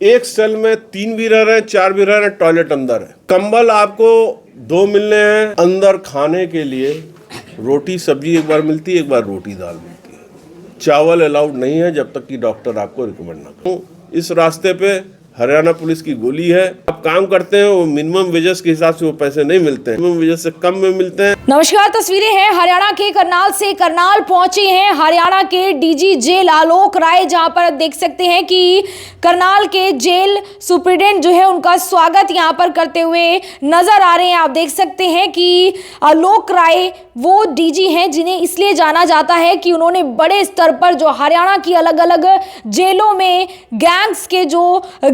एक सेल में 3 भी रह रहे हैं, 4 भी रह रहे हैं, टॉयलेट अंदर है। कंबल आपको 2 मिलने हैं। अंदर खाने के लिए रोटी सब्जी एक बार मिलती है, एक बार रोटी दाल मिलती है। चावल अलाउड नहीं है जब तक कि डॉक्टर आपको रिकमेंड ना करे। इस रास्ते पे हरियाणा पुलिस की गोली है। आप काम करते हैं, वो मिनिमम वेजेस के हिसाब से वो पैसे नहीं मिलते हैं, मिनिमम वेजेस से कम में मिलते हैं। नमस्कार, तस्वीरें हैं हरियाणा के करनाल से। करनाल पहुंचे हैं हरियाणा के डीजी जेल आलोक राय, जहां पर देख सकते हैं कि करनाल के जेल सुप्रिटेंडेंट जो है उनका स्वागत यहां पर करते हुए नजर आ रहे हैं। आप देख सकते हैं कि आलोक राय वो डीजी हैं जिन्हें इसलिए जाना जाता है कि उन्होंने बड़े स्तर पर जो हरियाणा की अलग अलग जेलों में गैंग्स के जो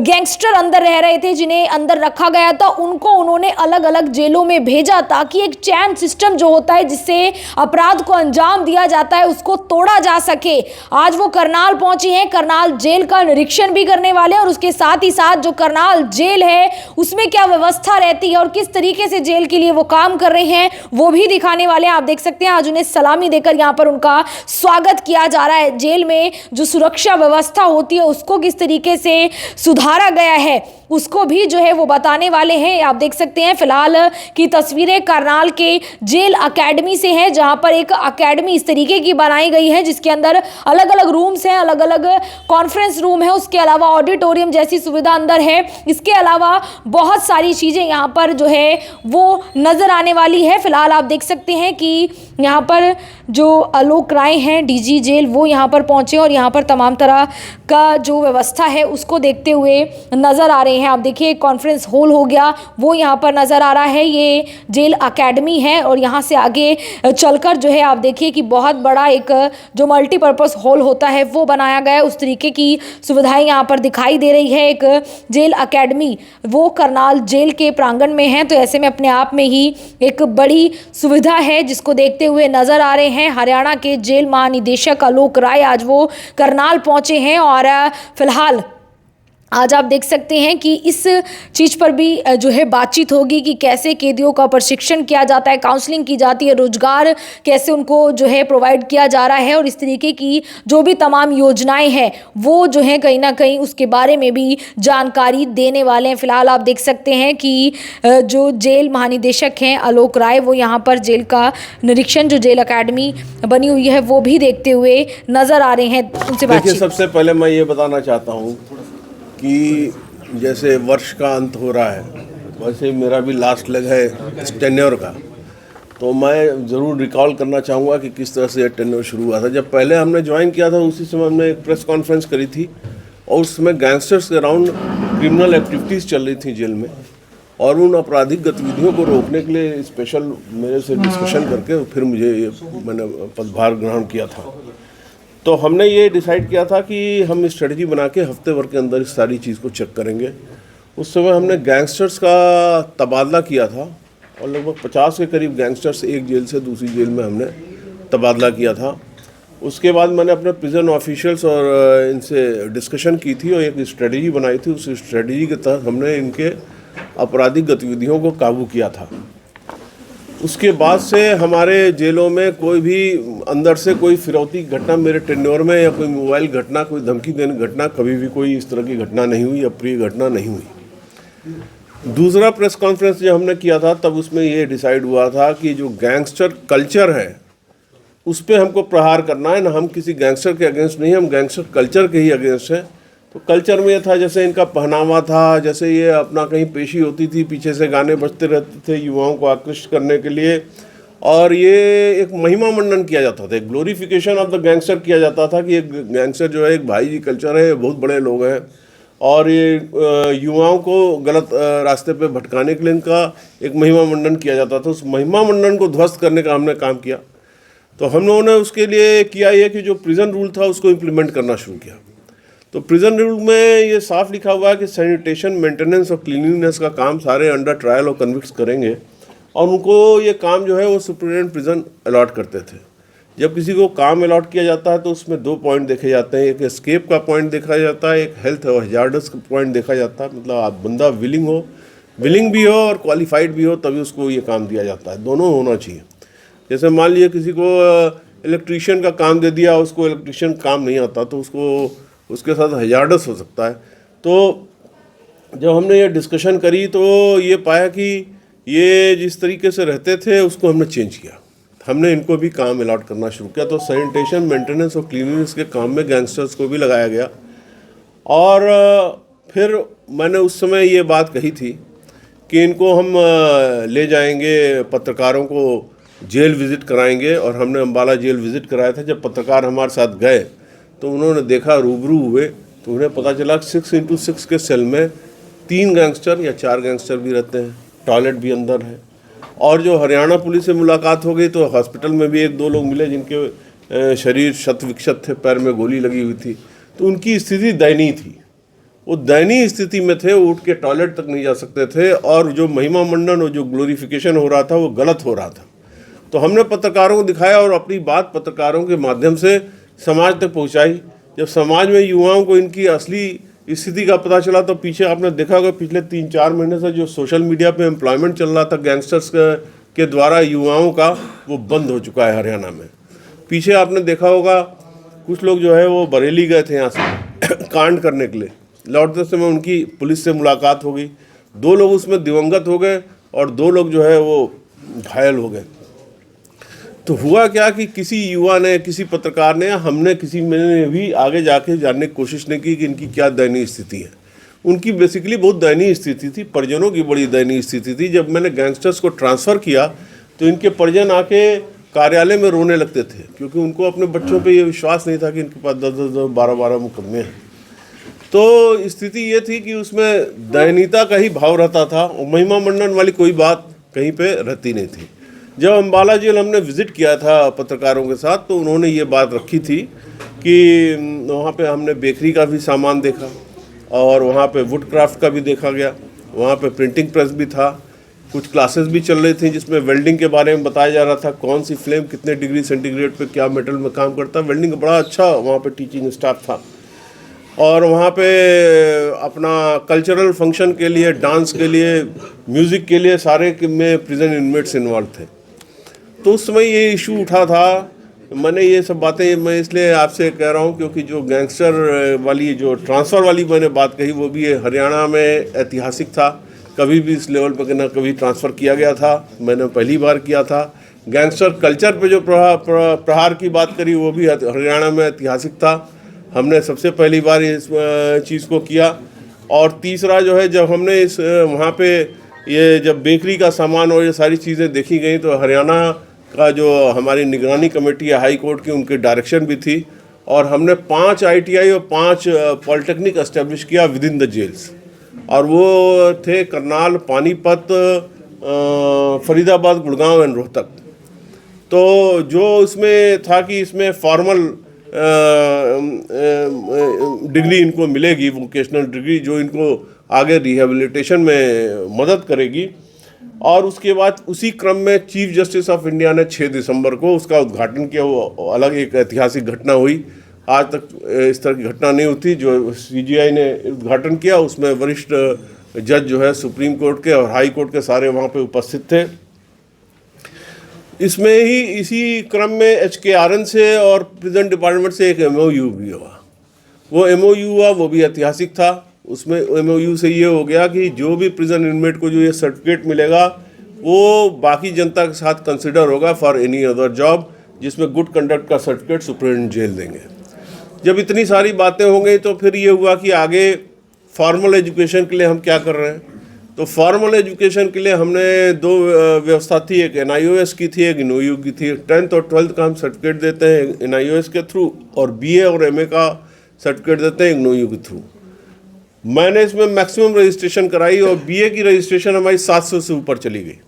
गैंगस्टर अंदर रह रहे थे, जिन्हें अंदर रखा गया था, उनको उन्होंने अलग अलग जेलों में भेजा ताकि एक चैन सिस्टम जो होता है जिससे अपराध को अंजाम दिया जाता है उसको तोड़ा जा सके। आज वो करनाल पहुंची हैं, करनाल जेल का निरीक्षण भी करने वाले हैं और उसके साथ ही साथ जो करनाल जेल है उसमें क्या व्यवस्था रहती है और किस तरीके से जेल के लिए वो काम कर रहे हैं वो भी दिखाने वाले हैं। आप देख सकते हैं आज उन्हें सलामी देकर यहाँ पर उनका स्वागत किया जा रहा है। जेल में जो सुरक्षा व्यवस्था होती है उसको किस तरीके से सुधारा गया है उसको भी जो है वो बताने वाले हैं। आप देख सकते हैं फिलहाल की तस्वीरें करनाल के जेल अकेडमी से हैं, जहां पर एक अकेडमी इस तरीके की बनाई गई है जिसके अंदर अलग अलग रूम्स हैं, अलग अलग कॉन्फ्रेंस रूम है, उसके अलावा ऑडिटोरियम जैसी सुविधा अंदर है। इसके अलावा बहुत सारी चीज़ें यहाँ पर जो है वो नज़र आने वाली है। फिलहाल आप देख सकते हैं कि यहाँ पर जो आलोक राय हैं डीजी जेल वो यहाँ पर पहुँचे और यहाँ पर तमाम तरह का जो व्यवस्था है उसको देखते हुए नज़र आ रहे हैं। आप देखिए कॉन्फ्रेंस हॉल हो गया वो यहाँ पर नज़र आ रहा है, ये जेल अकेडमी है और यहाँ से आगे चलकर जो है आप देखिए कि बहुत बड़ा एक जो मल्टीपर्पज़ हॉल होता है वो बनाया गया है। उस तरीके की सुविधाएं यहाँ पर दिखाई दे रही है। एक जेल अकेडमी वो करनाल जेल के प्रांगण में है, तो ऐसे में अपने आप में ही एक बड़ी सुविधा है जिसको देखते हुए नज़र आ रहे हैं हरियाणा के जेल महानिदेशक आलोक राय। आज वो करनाल पहुँचे हैं और फिलहाल आज आप देख सकते हैं कि इस चीज़ पर भी जो है बातचीत होगी कि कैसे कैदियों का प्रशिक्षण किया जाता है, काउंसलिंग की जाती है, रोजगार कैसे उनको जो है प्रोवाइड किया जा रहा है और इस तरीके की जो भी तमाम योजनाएं हैं वो जो है कहीं ना कहीं उसके बारे में भी जानकारी देने वाले हैं। फिलहाल आप देख सकते हैं कि जो जेल महानिदेशक हैं आलोक राय वो यहाँ पर जेल का निरीक्षण जो जेल अकेडमी बनी हुई है वो भी देखते हुए नज़र आ रहे हैं। उनसे बातचीत। सबसे पहले मैं ये बताना चाहता हूँ कि जैसे वर्ष का अंत हो रहा है वैसे मेरा भी लास्ट लेग है इस टेन्योर का, तो मैं ज़रूर रिकॉल करना चाहूँगा कि किस तरह से ये टेन्योर शुरू हुआ था। जब पहले हमने ज्वाइन किया था उसी समय हमने एक प्रेस कॉन्फ्रेंस करी थी और उसमें गैंगस्टर्स के अराउंड क्रिमिनल एक्टिविटीज़ चल रही थी जेल में और उन आपराधिक गतिविधियों को रोकने के लिए स्पेशल मेरे से डिस्कशन करके फिर मैंने पदभार ग्रहण किया था। तो हमने ये डिसाइड किया था कि हम स्ट्रेटजी बना के हफ्ते भर के अंदर इस सारी चीज़ को चेक करेंगे। उस समय हमने गैंगस्टर्स का तबादला किया था और लगभग 50 के करीब गैंगस्टर्स एक जेल से दूसरी जेल में हमने तबादला किया था। उसके बाद मैंने अपने प्रिजन ऑफिशियल्स और इनसे डिस्कशन की थी और एक स्ट्रेटजी बनाई थी। उस स्ट्रेटजी के तहत हमने इनके आपराधिक गतिविधियों को काबू किया था। उसके बाद से हमारे जेलों में कोई भी अंदर से कोई फिरौती घटना मेरे टेन्योर में या कोई मोबाइल घटना, कोई धमकी देने घटना, कभी भी कोई इस तरह की घटना नहीं हुई, अप्रिय घटना नहीं हुई। दूसरा प्रेस कॉन्फ्रेंस जब हमने किया था तब उसमें ये डिसाइड हुआ था कि जो गैंगस्टर कल्चर है उस पर हमको प्रहार करना है। ना हम किसी गैंगस्टर के अगेंस्ट नहीं, हम गैंगस्टर कल्चर के ही अगेंस्ट हैं। तो कल्चर में ये था जैसे इनका पहनावा था, जैसे ये अपना कहीं पेशी होती थी पीछे से गाने बजते रहते थे युवाओं को आकृष्ट करने के लिए, और ये एक महिमा मंडन किया जाता था, एक ग्लोरिफिकेशन ऑफ द गैंगस्टर किया जाता था कि एक गैंगस्टर जो है एक भाई जी कल्चर है, बहुत बड़े लोग हैं और ये युवाओं को गलत रास्ते पे भटकाने के लिए इनका एक महिमा मंडन किया जाता था। उस महिमा मंडन को ध्वस्त करने का हमने काम किया। तो हम लोगों ने उसके लिए किया ये कि जो प्रिजन रूल था उसको इम्प्लीमेंट करना शुरू किया। तो प्रिजन रूल में ये साफ लिखा हुआ है कि सैनिटेशन, मेंटेनेंस और क्लीनिंगनेस का काम सारे अंडर ट्रायल और कन्विक्ट्स करेंगे और उनको ये काम जो है वो सुप्रिटेंडेंट प्रिजन अलॉट करते थे। जब किसी को काम अलॉट किया जाता है तो उसमें 2 पॉइंट देखे जाते हैं, एक एस्केप का पॉइंट देखा जाता है, एक हेल्थ और हजार्डस का पॉइंट देखा जाता है। मतलब आप बंदा विलिंग भी हो और क्वालिफाइड भी हो तभी उसको ये काम दिया जाता है, दोनों होना चाहिए। जैसे मान लीजिए किसी को इलेक्ट्रीशियन का काम दे दिया, उसको इलेक्ट्रीशियन काम नहीं आता तो उसको उसके साथ हजार्डस हो सकता है। तो जब हमने ये डिस्कशन करी तो ये पाया कि ये जिस तरीके से रहते थे उसको हमने चेंज किया। हमने इनको भी काम अलॉट करना शुरू किया, तो सैनिटेशन, मेंटेनेंस और क्लीनिंगनेस के काम में गैंगस्टर्स को भी लगाया गया। और फिर मैंने उस समय ये बात कही थी कि इनको हम ले जाएंगे, पत्रकारों को जेल विज़िट कराएंगे। और हमने अम्बाला जेल विज़िट कराया था। जब पत्रकार हमारे साथ गए तो उन्होंने देखा, रूबरू हुए, तो उन्हें पता चला 6x6 के सेल में 3 गैंगस्टर या 4 गैंगस्टर भी रहते हैं, टॉयलेट भी अंदर है। और जो हरियाणा पुलिस से मुलाकात हो गई तो हॉस्पिटल में भी 1-2 लोग मिले जिनके शरीर शत विक्षत थे, पैर में गोली लगी हुई थी। तो उनकी स्थिति दयनीय थी, वो दयनीय स्थिति में थे, उठ के टॉयलेट तक नहीं जा सकते थे। और जो महिमा मंडन और जो ग्लोरिफिकेशन हो रहा था वो गलत हो रहा था। तो हमने पत्रकारों को दिखाया और अपनी बात पत्रकारों के माध्यम से समाज तक पहुंचाई। जब समाज में युवाओं को इनकी असली स्थिति का पता चला तो पीछे आपने देखा होगा पिछले 3-4 महीने से जो सोशल मीडिया पे एम्प्लॉयमेंट चल रहा था गैंगस्टर्स के द्वारा युवाओं का, वो बंद हो चुका है हरियाणा में। पीछे आपने देखा होगा कुछ लोग जो है वो बरेली गए थे यहाँ से कांड करने के लिए, लौटते समय उनकी पुलिस से मुलाकात हो गई। 2 लोग उसमें दिवंगत हो गए और 2 लोग जो है वो घायल हो गए। तो हुआ क्या कि किसी युवा ने, किसी पत्रकार ने, हमने किसी में भी आगे जाके जानने की कोशिश नहीं की कि इनकी क्या दयनीय स्थिति है। उनकी बेसिकली बहुत दयनीय स्थिति थी, परिजनों की बड़ी दयनीय स्थिति थी। जब मैंने गैंगस्टर्स को ट्रांसफ़र किया तो इनके परिजन आके कार्यालय में रोने लगते थे, क्योंकि उनको अपने बच्चों पे ये विश्वास नहीं था कि इनके पास 10-10, 12-12 मुकदमे हैं। तो स्थिति ये थी कि उसमें दयनीयता का ही भाव रहता था और महिमा मंडन वाली कोई बात कहीं पे रहती नहीं थी। जब अम्बाला जेल हमने विज़िट किया था पत्रकारों के साथ तो उन्होंने ये बात रखी थी कि वहाँ पे हमने बेकरी का भी सामान देखा और वहाँ पे वुड क्राफ्ट का भी देखा गया, वहाँ पे प्रिंटिंग प्रेस भी था, कुछ क्लासेस भी चल रही थी जिसमें वेल्डिंग के बारे में बताया जा रहा था, कौन सी फ्लेम कितने डिग्री सेंटीग्रेड पे क्या मेटल में काम करता है। वेल्डिंग का बड़ा अच्छा वहाँ पे टीचिंग स्टाफ था। और वहाँ पे अपना कल्चरल फंक्शन के लिए, डांस के लिए, म्यूज़िक के लिए सारे में प्रिजन इनमेट्स इन्वॉल्व थे। तो उस समय ये इशू उठा था। मैंने ये सब बातें मैं इसलिए आपसे कह रहा हूँ क्योंकि जो गैंगस्टर वाली, जो ट्रांसफ़र वाली मैंने बात कही, वो भी हरियाणा में ऐतिहासिक था। कभी भी इस लेवल पर ना कभी ट्रांसफ़र किया गया था, मैंने पहली बार किया था। गैंगस्टर कल्चर पे जो प्रहार की बात करी वो भी हरियाणा में ऐतिहासिक था, हमने सबसे पहली बार इस चीज़ को किया। और तीसरा जो है, जब हमने इस वहाँ पे ये जब बेकरी का सामान और ये सारी चीज़ें देखी गई तो हरियाणा का जो हमारी निगरानी कमेटी है हाई कोर्ट की, उनकी डायरेक्शन भी थी और हमने 5 ITI और 5 पॉलिटेक्निक एस्टेब्लिश किया विद इन द जेल्स। और वो थे करनाल, पानीपत, फरीदाबाद, गुड़गांव एंड रोहतक। तो जो इसमें था कि इसमें फॉर्मल डिग्री इनको मिलेगी, वोकेशनल डिग्री, जो इनको आगे रिहेबिलिटेशन में मदद करेगी। और उसके बाद उसी क्रम में चीफ जस्टिस ऑफ इंडिया ने 6 दिसंबर को उसका उद्घाटन किया। वो अलग एक ऐतिहासिक घटना हुई, आज तक इस तरह की घटना नहीं होती। जो CGI ने उद्घाटन किया उसमें वरिष्ठ जज जो है सुप्रीम कोर्ट के और हाई कोर्ट के सारे वहाँ पे उपस्थित थे। इसमें ही इसी क्रम में HKRN से और प्रिजन डिपार्टमेंट से एक MOU भी हुआ। वो MOU हुआ, वो भी ऐतिहासिक था। उसमें MOU से ये हो गया कि जो भी प्रिजन इनमेट को जो ये सर्टिफिकेट मिलेगा वो बाकी जनता के साथ कंसिडर होगा फॉर एनी अदर जॉब, जिसमें गुड कंडक्ट का सर्टिफिकेट सुप्रीम जेल देंगे। जब इतनी सारी बातें हो गई तो फिर ये हुआ कि आगे फॉर्मल एजुकेशन के लिए हम क्या कर रहे हैं। तो फॉर्मल एजुकेशन के लिए हमने 2 व्यवस्था थी, एक NIOS की थी, एक NOU की थी। 10th और 12th का हम सर्टिफिकेट देते हैं NIOS के थ्रू और BA और MA का सर्टिफिकेट देते हैं NOU के थ्रू। मैंने इसमें मैक्सिमम रजिस्ट्रेशन कराई और BA की रजिस्ट्रेशन हमारी 700 से ऊपर चली गई।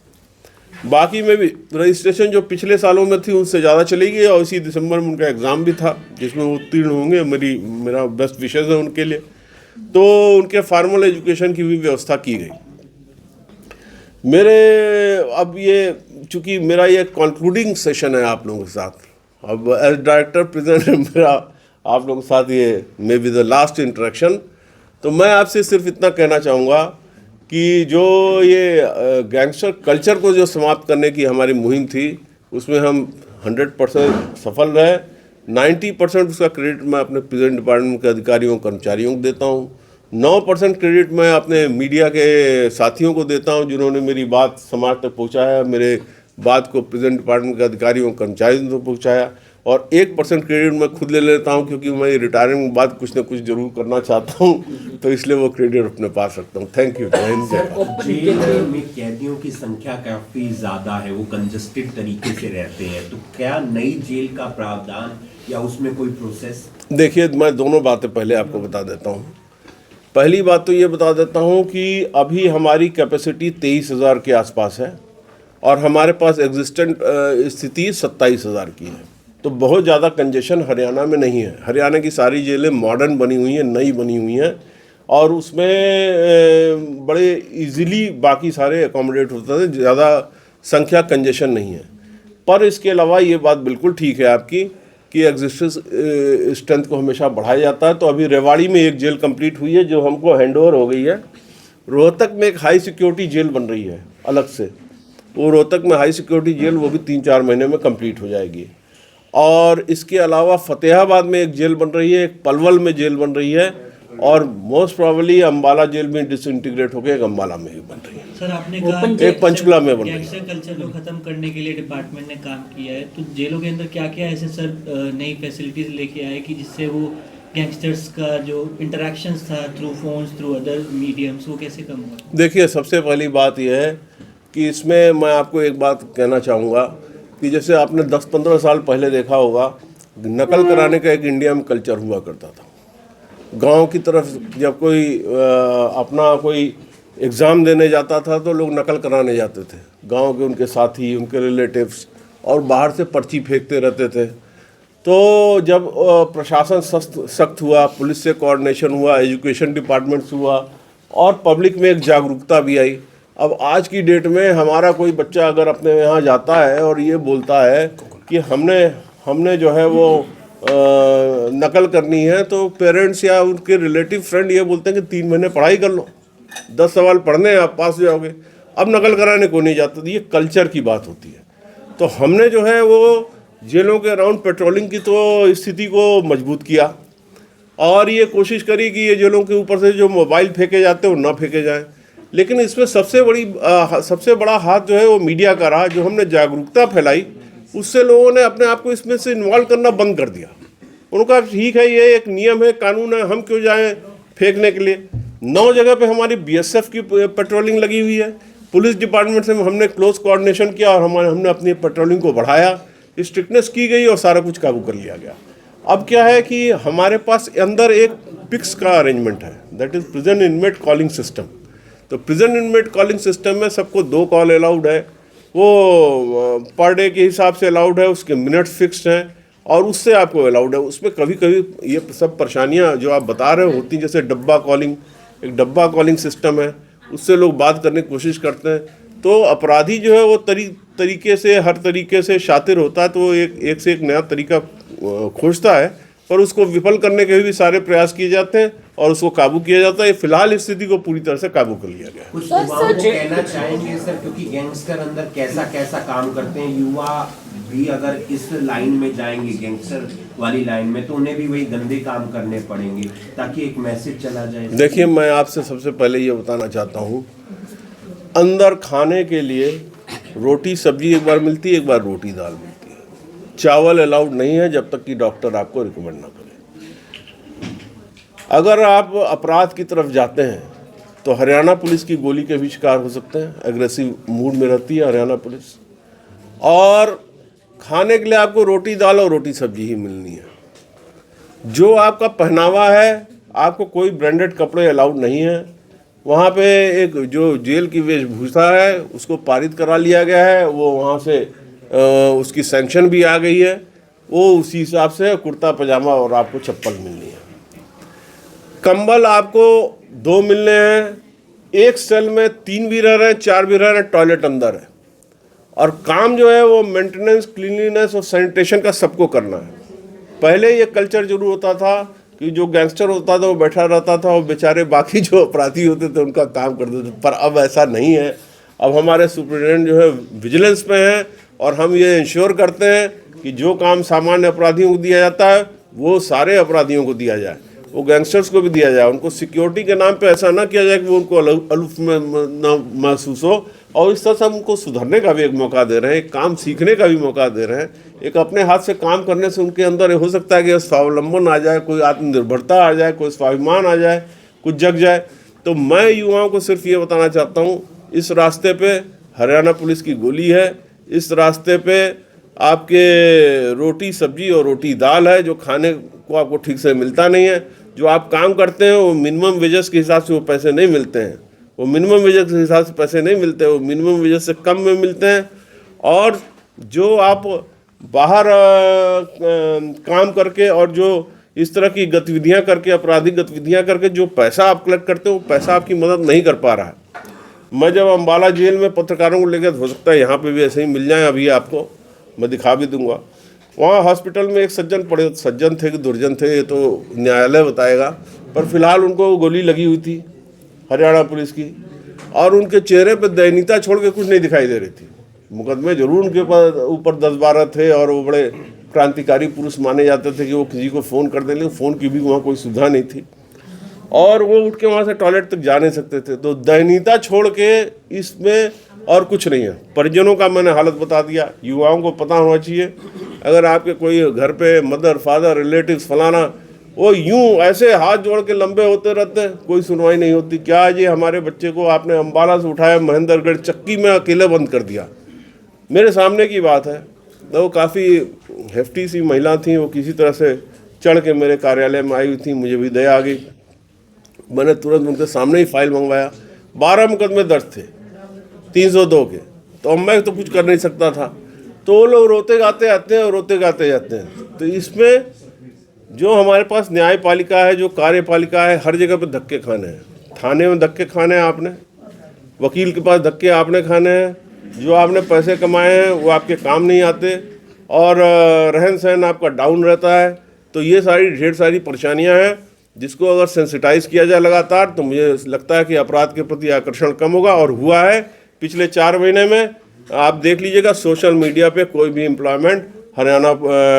बाकी में भी रजिस्ट्रेशन जो पिछले सालों में थी उससे ज़्यादा चली गई और इसी दिसंबर में उनका एग्ज़ाम भी था जिसमें वो उत्तीर्ण होंगे। मेरा बेस्ट विशेज़ है उनके लिए। तो उनके फॉर्मल एजुकेशन की भी व्यवस्था की गई। मेरे अब ये चूँकि मेरा ये कंक्लूडिंग सेशन है आप लोगों के साथ, अब एज डायरेक्टर प्रिजन मेरा आप लोगों के साथ ये may be the last interaction. तो मैं आपसे सिर्फ इतना कहना चाहूँगा कि जो ये गैंगस्टर कल्चर को जो समाप्त करने की हमारी मुहिम थी उसमें हम 100% सफल रहे। 90% उसका क्रेडिट मैं अपने प्रिजन डिपार्टमेंट के अधिकारियों कर्मचारियों को देता हूँ। 9% क्रेडिट मैं अपने मीडिया के साथियों को देता हूं, जिन्होंने मेरी बात समाज तक पहुंचाया, मेरे बात को प्रेजेंट डिपार्टमेंट के अधिकारियों कर्मचारियों तक पहुंचाया। और 1% क्रेडिट मैं खुद ले लेता हूं, क्योंकि मैं रिटायरमेंट के बाद कुछ ना कुछ जरूर करना चाहता हूं, तो इसलिए वो क्रेडिट अपने पास रखता हूं। Thank you. जेल में कैदियों की संख्या काफी ज्यादा है, वो कंजस्टेड तरीके से रहते हैं, तो क्या नई जेल का प्रावधान या उसमें कोई प्रोसेस? देखिए, मैं दोनों बातें पहले आपको बता देता हूं। पहली बात तो ये बता देता हूं कि अभी हमारी कैपेसिटी 23,000 के आसपास है और हमारे पास एग्जिस्टेंट स्थिति 27,000 की है, तो बहुत ज़्यादा कंजेशन हरियाणा में नहीं है। हरियाणा की सारी जेलें मॉडर्न बनी हुई हैं, नई बनी हुई हैं, और उसमें बड़े इजीली बाकी सारे एकोमोडेट होते हैं, ज़्यादा संख्या कंजेशन नहीं है। पर इसके अलावा ये बात बिल्कुल ठीक है आपकी कि एग्जिस्टेंस स्ट्रेंथ को हमेशा बढ़ाया जाता है। तो अभी रेवाड़ी में एक जेल कंप्लीट हुई है जो हमको हैंडओवर हो गई है। रोहतक में एक हाई सिक्योरिटी जेल बन रही है अलग से, वो रोहतक में हाई सिक्योरिटी जेल, वो भी 3-4 महीने में कंप्लीट हो जाएगी। और इसके अलावा फतेहाबाद में एक जेल बन रही है, एक पलवल में जेल बन रही है, और मोस्ट प्रोबेबली अम्बाला जेल में डिसइंटीग्रेट होकर एक अम्बाला में भी बन रही है। सर, आपने कहा एक पंचकुला में बन रही है। गैंगस्टर कल्चर को खत्म करने के लिए डिपार्टमेंट ने काम किया है, तो जेलों के अंदर क्या क्या ऐसे सर नई फैसिलिटीज लेके आए कि जिससे वो गैंगस्टर्स का जो इंटरेक्शंस था through phones, through other mediums, वो कैसे कम हुआ? देखिए, सबसे पहली बात यह है कि इसमें मैं आपको एक बात कहना चाहूँगा कि जैसे आपने 10-15 साल पहले देखा होगा, नकल कराने का एक इंडिया में कल्चर हुआ करता था। गांव की तरफ जब कोई अपना कोई एग्ज़ाम देने जाता था तो लोग नकल कराने जाते थे, गांव के उनके साथी, उनके रिलेटिव्स, और बाहर से पर्ची फेंकते रहते थे। तो जब प्रशासन सख्त हुआ, पुलिस से कोऑर्डिनेशन हुआ, एजुकेशन डिपार्टमेंट से हुआ, और पब्लिक में एक जागरूकता भी आई। अब आज की डेट में हमारा कोई बच्चा अगर अपने यहाँ जाता है और ये बोलता है कि हमने जो है वो नकल करनी है, तो पेरेंट्स या उनके रिलेटिव फ्रेंड ये बोलते हैं कि 3 महीने पढ़ाई कर लो, 10 सवाल पढ़ने आप पास हो जाओगे। अब नकल कराने को नहीं जाते, ये कल्चर की बात होती है। तो हमने जो है वो जेलों के अराउंड पेट्रोलिंग की तो स्थिति को मजबूत किया, और ये कोशिश करी कि ये जेलों के ऊपर से जो मोबाइल फेंके जाते हैं वो ना फेंके जाएं। लेकिन इसमें सबसे बड़ा हाथ जो है वो मीडिया का रहा। जो हमने जागरूकता फैलाई, उससे लोगों ने अपने आप को इसमें से इन्वॉल्व करना बंद कर दिया। उनका ठीक है, ये एक नियम है, कानून है, हम क्यों जाएं फेंकने के लिए। 9 जगह पे हमारी BSF की पेट्रोलिंग लगी हुई है। पुलिस डिपार्टमेंट से हमने क्लोज कोऑर्डिनेशन किया और हमने अपनी पेट्रोलिंग को बढ़ाया, स्ट्रिक्टनेस की गई और सारा कुछ काबू कर लिया गया। अब क्या है कि हमारे पास अंदर एक पिक्स का अरेंजमेंट है, that is prison inmate calling system. तो प्रिजन इनमेट कॉलिंग सिस्टम में सबको 2 कॉल अलाउड है, वो पर डे के हिसाब से अलाउड है, उसके मिनट्स फिक्स्ड हैं, और उससे आपको अलाउड है। उसमें कभी कभी ये सब परेशानियां जो आप बता रहे होती, जैसे डब्बा कॉलिंग, एक डब्बा कॉलिंग सिस्टम है, उससे लोग बात करने की कोशिश करते हैं। तो अपराधी जो है वो तरीके से, हर तरीके से शातिर होता है, तो वो एक से एक नया तरीका खोजता है, पर उसको विफल करने के भी सारे प्रयास किए जाते हैं और उसको काबू किया जाता है। फिलहाल इस स्थिति को पूरी तरह से काबू कर लिया गया है। कुछ युवाओं को कहना चाहेंगे सर, क्योंकि गैंगस्टर अंदर कैसा कैसा काम करते हैं, युवा भी अगर इस लाइन में जाएंगे, गैंगस्टर वाली लाइन में, तो उन्हें भी वही गंदे काम करने पड़ेंगे, ताकि एक मैसेज चला जाए। देखिए, मैं आपसे सबसे पहले ये बताना चाहता हूँ, अंदर खाने के लिए रोटी सब्जी एक बार मिलती है, एक बार रोटी दाल मिलती है। चावल अलाउड नहीं है जब तक कि डॉक्टर आपको रिकमेंड ना करे। अगर आप अपराध की तरफ जाते हैं तो हरियाणा पुलिस की गोली के भी शिकार हो सकते हैं। एग्रेसिव मूड में रहती है हरियाणा पुलिस, और खाने के लिए आपको रोटी दाल और रोटी सब्जी ही मिलनी है। जो आपका पहनावा है, आपको कोई ब्रांडेड कपड़े अलाउड नहीं है। वहाँ पे एक जो जेल की वेशभूषा है उसको पारित करा लिया गया है, वो वहाँ से उसकी सैंक्शन भी आ गई है, वो उसी हिसाब से कुर्ता पजामा और आपको चप्पल मिलनी है। कंबल आपको 2 मिलने हैं, एक सेल में 3 भी रह रहे हैं, 4 भी रह रहे हैं, टॉयलेट अंदर है, और काम जो है वो मेंटेनेंस, क्लीनलीनेस और सैनिटेशन का सबको करना है। पहले ये कल्चर जरूर होता था कि जो गैंगस्टर होता था वो बैठा रहता था और बेचारे बाकी जो अपराधी होते थे उनका काम करते थे, पर अब ऐसा नहीं है। अब हमारे सुपरिटेंडेंट जो है विजिलेंस में है, और हम ये इंश्योर करते हैं कि जो काम सामान्य अपराधियों को दिया जाता है वो सारे अपराधियों को दिया जाए। वो गैंगस्टर्स को भी दिया जाए। उनको सिक्योरिटी के नाम पे ऐसा ना किया जाए कि वो उनको अलूफ में ना महसूस हो, और इस तरह से हम उनको सुधरने का भी एक मौका दे रहे हैं, एक काम सीखने का भी मौका दे रहे हैं। एक अपने हाथ से काम करने से उनके अंदर हो सकता है कि स्वावलंबन आ जाए, कोई आत्मनिर्भरता आ जाए, कोई स्वाभिमान आ जाए, कुछ जग जाए। तो मैं युवाओं को सिर्फ ये बताना चाहता हूँ, इस रास्ते पे हरियाणा पुलिस की गोली है, इस रास्ते पे आपके रोटी सब्जी और रोटी दाल है, जो खाने को आपको ठीक से मिलता नहीं है। जो आप काम करते हैं वो मिनिमम वेजेस के हिसाब से वो पैसे नहीं मिलते हैं, वो मिनिमम वेजेस के हिसाब से पैसे नहीं मिलते, वो मिनिमम वेजेस से कम में मिलते हैं। और जो आप बाहर काम करके और जो इस तरह की गतिविधियां करके, आपराधिक गतिविधियां करके जो पैसा आप कलेक्ट करते हो, वो पैसा आपकी मदद नहीं कर पा रहा है। मैं जब अम्बाला जेल में पत्रकारों को लेकर, हो सकता है यहाँ पे भी ऐसे ही मिल जाए, अभी आपको मैं दिखा भी दूंगा। वहाँ हॉस्पिटल में एक सज्जन थे कि दुर्जन थे, ये तो न्यायालय बताएगा, पर फिलहाल उनको गोली लगी हुई थी हरियाणा पुलिस की, और उनके चेहरे पर दयनीयता छोड़ के कुछ नहीं दिखाई दे रही थी। मुकदमे जरूर उनके ऊपर 10-12 थे, और वो बड़े क्रांतिकारी पुरुष माने जाते थे कि वो किसी को फ़ोन कर दें, लेकिन फ़ोन की भी वहाँ कोई सुविधा नहीं थी, और वो उठ के वहाँ से टॉयलेट तक जा नहीं सकते थे। तो दयनीयता छोड़ के इसमें और कुछ नहीं है। परिजनों का मैंने हालत बता दिया। युवाओं को पता होना चाहिए, अगर आपके कोई घर पे मदर फादर रिलेटिव्स फलाना, वो यूं ऐसे हाथ जोड़ के लंबे होते रहते हैं, कोई सुनवाई नहीं होती। क्या ये हमारे बच्चे को आपने अम्बाला से उठाया, महेंद्रगढ़ चक्की में अकेले बंद कर दिया, मेरे सामने की बात है। तो वो काफ़ी हेफ्टी सी महिला थी, वो किसी तरह से चढ़ के मेरे कार्यालय में आई हुई थी, मुझे भी दया आ गई। मैंने तुरंत उनके सामने ही फाइल मंगवाया। 12 मुकदमे दर्ज थे 302 के, तो अब मैं तो कुछ कर नहीं सकता था। तो वो लोग रोते गाते आते हैं और रोते गाते जाते हैं। तो इसमें जो हमारे पास न्यायपालिका है, जो कार्यपालिका है, हर जगह पे धक्के खाने हैं। थाने में धक्के खाने हैं आपने, वकील के पास धक्के आपने खाने हैं, जो आपने पैसे कमाए हैं वो आपके काम नहीं आते, और रहन सहन आपका डाउन रहता है। तो ये सारी ढेर सारी परेशानियां हैं, जिसको अगर सेंसिटाइज किया जाए लगातार, तो मुझे लगता है कि अपराध के प्रति आकर्षण कम होगा। और हुआ है पिछले 4 महीने में, आप देख लीजिएगा सोशल मीडिया पे कोई भी एम्प्लॉयमेंट हरियाणा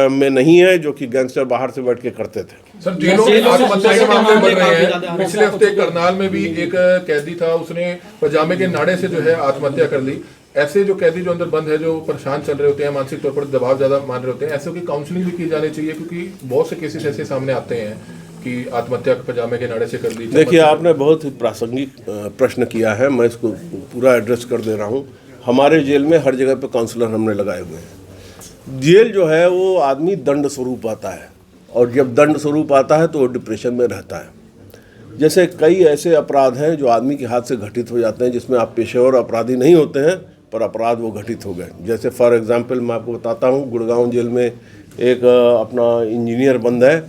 में नहीं है जो कि गैंगस्टर बाहर से बैठ के करते थे। सर, जेलों में आत्महत्या के मामले बढ़ रहे हैं। पिछले हफ्ते करनाल में भी एक कैदी था, उसने पजामे के नाड़े से जो है आत्महत्या कर ली। ऐसे जो कैदी जो अंदर बंद है, जो परेशान चल रहे होते हैं, मानसिक तौर पर दबाव ज्यादा मान रहे होते हैं, ऐसे की काउंसलिंग भी की जानी चाहिए, क्योंकि बहुत से केसेस ऐसे सामने आते हैं कि आत्महत्या पजामे के नाड़े से कर दी। देखिए, आपने बहुत ही प्रासंगिक प्रश्न किया है, मैं इसको पूरा एड्रेस कर दे रहा हूँ। हमारे जेल में हर जगह पे काउंसलर हमने लगाए हुए हैं। जेल जो है वो आदमी दंड स्वरूप आता है, और जब दंड स्वरूप आता है तो वो डिप्रेशन में रहता है। जैसे कई ऐसे अपराध हैं जो आदमी के हाथ से घटित हो जाते हैं, जिसमें आप पेशेवर अपराधी नहीं होते हैं, पर अपराध वो घटित हो गए। जैसे फॉर एग्जांपल मैं आपको बताता हूँ, गुड़गांव जेल में एक अपना इंजीनियर बंद है,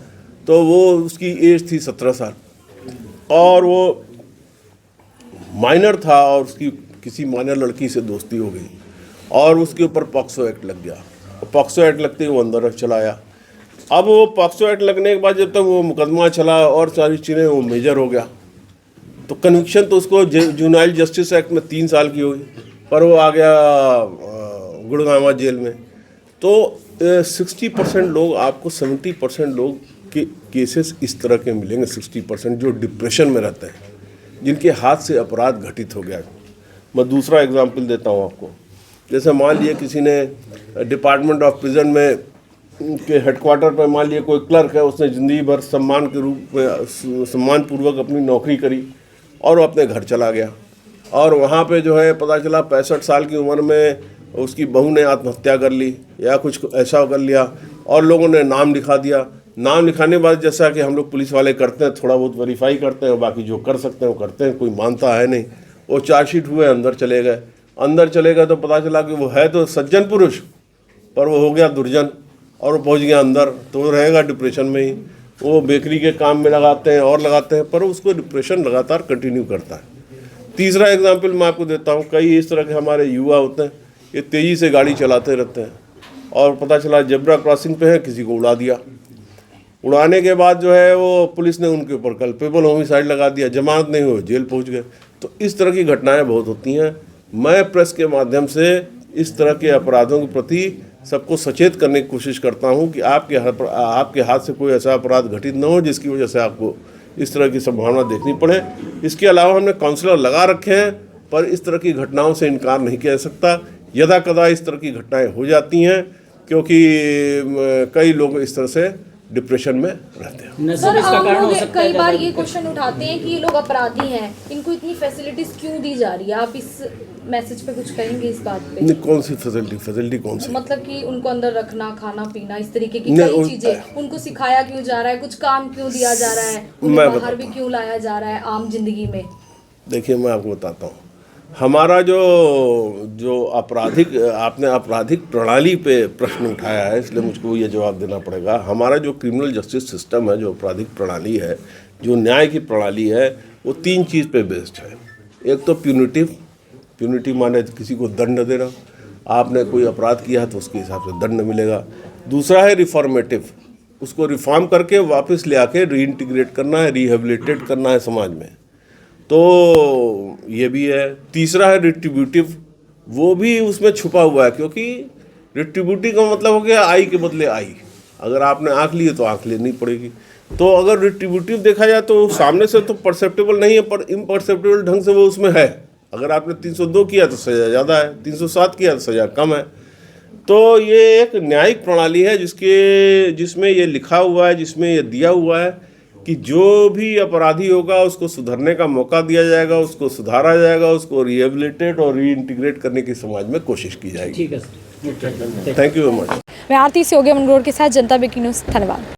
तो वो उसकी एज थी 17 साल, और वो माइनर था, और उसकी किसी माइनर लड़की से दोस्ती हो गई, और उसके ऊपर पॉक्सो एक्ट लग गया। पॉक्सो एक्ट लगते ही वो अंदर चला आया। अब वो पॉक्सो एक्ट लगने के बाद जब तक वो मुकदमा चला और सारी चीज़ें, वो मेजर हो गया, तो कन्विक्शन तो उसको जुनाइल जस्टिस एक्ट में 3 साल की हुई, पर वो आ गया गुड़गांव जेल में। तो 60% लोग, आपको 70% लोग के केसेस इस तरह के मिलेंगे, 60% जो डिप्रेशन में रहते हैं, जिनके हाथ से अपराध घटित हो गया। मैं दूसरा एग्जांपल देता हूँ आपको। जैसे मान लिए किसी ने डिपार्टमेंट ऑफ प्रिजन में के हेडक्वार्टर पर, मान लिए कोई क्लर्क है, उसने ज़िंदगी भर सम्मान के रूप में सम्मानपूर्वक अपनी नौकरी करी, और वो अपने घर चला गया, और वहाँ पे जो है पता चला 65 साल की उम्र में उसकी बहू ने आत्महत्या कर ली या कुछ ऐसा कर लिया, और लोगों ने नाम लिखा दिया। नाम लिखाने के बाद जैसा कि हम लोग पुलिस वाले करते हैं, थोड़ा बहुत वेरीफाई करते हैं, और बाकी जो कर सकते हैं वो करते हैं, कोई मानता है नहीं। वो चार्जशीट हुए, अंदर चले गए। अंदर चले गए तो पता चला कि वो है तो सज्जन पुरुष, पर वो हो गया दुर्जन, और वो पहुंच गया अंदर, तो वो रहेगा डिप्रेशन में ही। वो बेकरी के काम में लगाते हैं और लगाते हैं, पर उसको डिप्रेशन लगातार कंटिन्यू करता है। तीसरा एग्जाम्पल मैं आपको देता हूँ। कई इस तरह के हमारे युवा होते हैं, ये तेज़ी से गाड़ी चलाते रहते हैं, और पता चला जेब्रा क्रॉसिंग पे है, किसी को उड़ा दिया। उड़ाने के बाद जो है वो पुलिस ने उनके ऊपर कल्पेबल होमिसाइड लगा दिया, जमानत नहीं हुई, जेल पहुंच गए। तो इस तरह की घटनाएं बहुत होती हैं। मैं प्रेस के माध्यम से इस तरह के अपराधों के प्रति सबको सचेत करने की कोशिश करता हूं कि आपके हाथ से कोई ऐसा अपराध घटित न हो जिसकी वजह से आपको इस तरह की संभावना देखनी पड़े। इसके अलावा हमने काउंसलर लगा रखे हैं, पर इस तरह की घटनाओं से इनकार नहीं किया जा सकता। यदा कदा इस तरह की घटनाएं हो जाती हैं, क्योंकि कई लोग इस तरह से डिप्रेशन में रहते हैं। सर, हम लोग कई बार ये क्वेश्चन उठाते हैं कि ये लोग अपराधी हैं, इनको इतनी फैसिलिटीज क्यों दी जा रही है? आप इस मैसेज पे कुछ कहेंगे इस बात पे? नहीं, कौन सी फैसिलिटी कौन सी? मतलब कि उनको अंदर रखना, खाना पीना, इस तरीके की कई चीजें उनको सिखाया क्यों जा रहा है? कुछ काम क्यों दिया जा रहा है? उन्हें बाहर भी क्यों लाया जा रहा है आम जिंदगी में? देखिए, मैं आपको बताता हूँ, हमारा जो आपने आपराधिक प्रणाली पे प्रश्न उठाया है, इसलिए मुझको ये जवाब देना पड़ेगा। हमारा जो क्रिमिनल जस्टिस सिस्टम है, जो आपराधिक प्रणाली है, जो न्याय की प्रणाली है, वो 3 चीज़ पे बेस्ड है। एक तो प्यूनिटिव माने किसी को दंड देना, आपने कोई अपराध किया है तो उसके हिसाब से दंड मिलेगा। दूसरा है रिफॉर्मेटिव, उसको रिफॉर्म करके वापस ले आके रीइंटीग्रेट करना है, रिहेबिलिटेट करना है समाज में, तो ये भी है। तीसरा है रिट्रीब्यूटिव, वो भी उसमें छुपा हुआ है, क्योंकि रिट्रीब्यूटिव का मतलब हो गया आई के बदले आई। अगर आपने आँख ली है तो आँख लेनी पड़ेगी। तो अगर रिट्रीब्यूटिव देखा जाए तो सामने से तो परसेप्टेबल नहीं है, पर इम्परसेप्टेबल ढंग से वो उसमें है। अगर आपने 302 किया तो सज़ा ज़्यादा है, 307 किया तो सज़ा कम है। तो ये एक न्यायिक प्रणाली है जिसमें ये लिखा हुआ है, जिसमें ये दिया हुआ है कि जो भी अपराधी होगा उसको सुधरने का मौका दिया जाएगा, उसको सुधारा जाएगा, उसको रिहेबिलिटेट और रीइंटीग्रेट करने की समाज में कोशिश की जाएगी। ठीक है sir. Thank you very much. मैं आरती से हो गया मंगलोर के साथ जनता ब्रेकिंग न्यूज़, धन्यवाद।